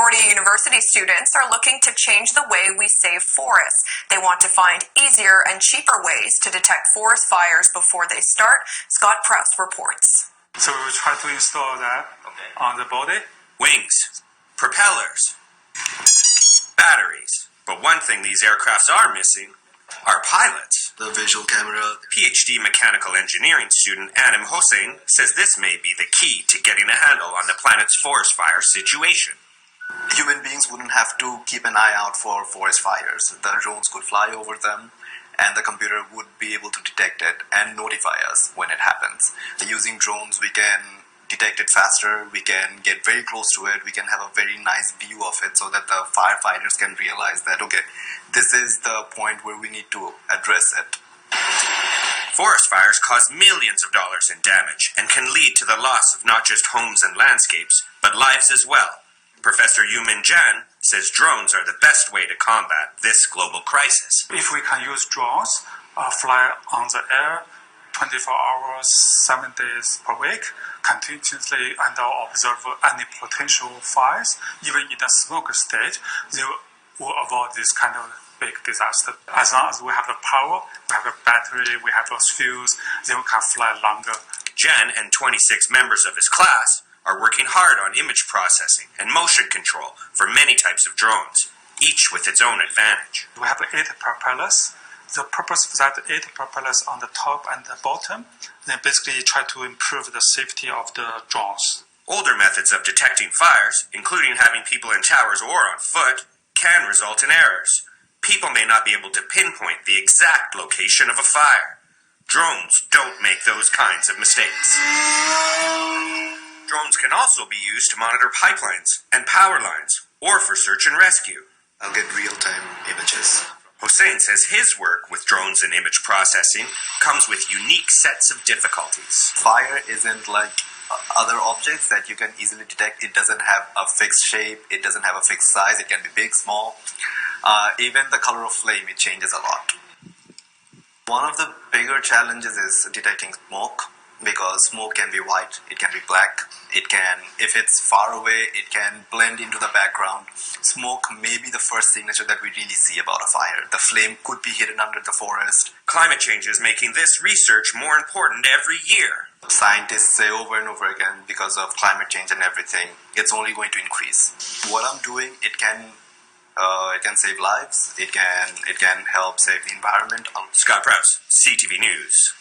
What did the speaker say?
Concordia University students are looking to change the way we save forests. They want to find easier and cheaper ways to detect forest fires before they start. Scott Prowse reports. So we will try to install that on the body. Wings, propellers, batteries. But one thing these aircrafts are missing are pilots. The visual camera. PhD mechanical engineering student Anim Hossein says this may be the key to getting a handle on the planet's forest fire situation. Human beings wouldn't have to keep an eye out for forest fires. The drones could fly over them, and the computer would be able to detect it and notify us when it happens. Using drones, we can detect it faster, we can get very close to it, we can have a very nice view of it so that the firefighters can realize that, okay, this is the point where we need to address it. Forest fires cause millions of dollars in damage and can lead to the loss of not just homes and landscapes, but lives as well. Professor Yumin Jan says drones are the best way to combat this global crisis. If we can use drones, fly on the air 24 hours, 7 days per week, continuously and observe any potential fires, even in a smoke state, they will avoid this kind of big disaster. As long as we have the power, we have a battery, we have those fuels, then we can fly longer. Jan and 26 members of his class are working hard on image processing and motion control for many types of drones, each with its own advantage. We have 8 propellers. The purpose of that 8 propellers on the top and the bottom, they basically try to improve the safety of the drones. Older methods of detecting fires, including having people in towers or on foot, can result in errors. People may not be able to pinpoint the exact location of a fire. Drones don't make those kinds of mistakes. Drones can also be used to monitor pipelines and power lines, or for search and rescue. I'll get real-time images. Hossein says his work with drones and image processing comes with unique sets of difficulties. Fire isn't like other objects that you can easily detect. It doesn't have a fixed shape, it doesn't have a fixed size, it can be big, small. Even the color of flame, it changes a lot. One of the bigger challenges is detecting smoke, because smoke can be white, it can be black, it can, if it's far away, it can blend into the background. Smoke may be the first signature that we really see about a fire. The flame could be hidden under the forest. Climate change is making this research more important every year. Scientists say over and over again, because of climate change and everything, it's only going to increase. What I'm doing, it can save lives, it can help save the environment. Scott Prowse, CTV News.